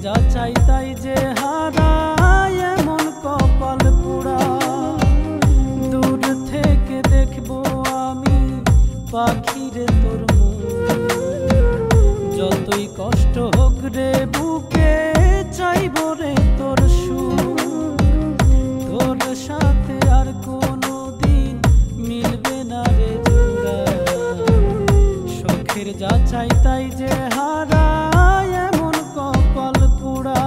যাচাই তাই যে হারায় এমন কপাল পোড়া। দূর থেকে দেখবো আমি পাখিরে তোর মুখ, যতই কষ্ট হোক রে বুকে চাইব রে তোর সুখ। তোর সাথে আর কোনো দিন মিলবে না রে জোড়া, শখের যাচাই তাই যে হারায় এমন কপাল পোড়া।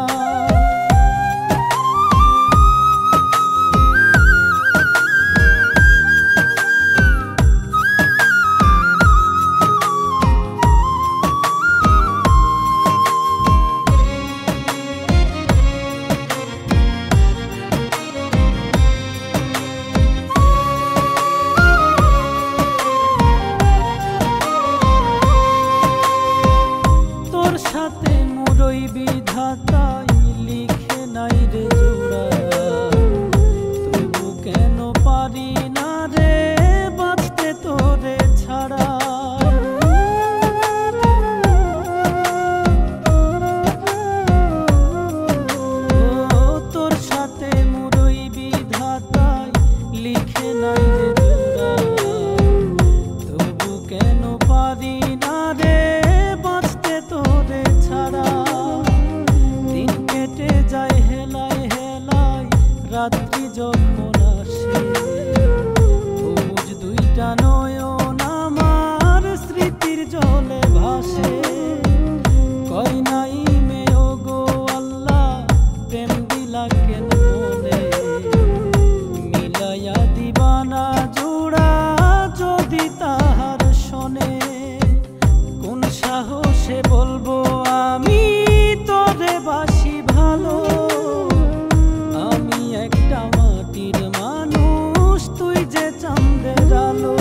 সাথে মোরই বিধাতাই লিখে নাই রে জোড়া, তবু কেন পারি না রে বাঁচতে তোরে ছাড়া। ও তোর সাথে মোরই বিধাতাই লিখে নাই রে জোড়া, তবু কেন পারি না রে বাঁচতে তোরে ছাড়া। দিন কেটে যায় হেলায় হেলায় রাত্রি যখন আসে, সবুজ দুইটা নয়ন আমার স্মৃতির জলে ভাসে। কই নাই মেও গো আল্লাহ প্রেম দিলা কেন মনে, মিলাইয়া দিবানা জোড়া যদি তাহার শোনে। কোন সাহসে বলবো আমি তোরে বাসি ভালো, আমি একটা মাটির মানুষ তুই যে চাঁদের আলো।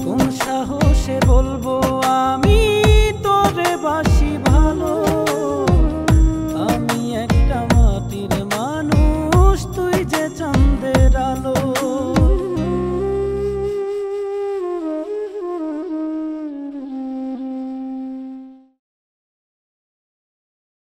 কোন সাহসে বলবো আমি তোরে বাসি ভালো।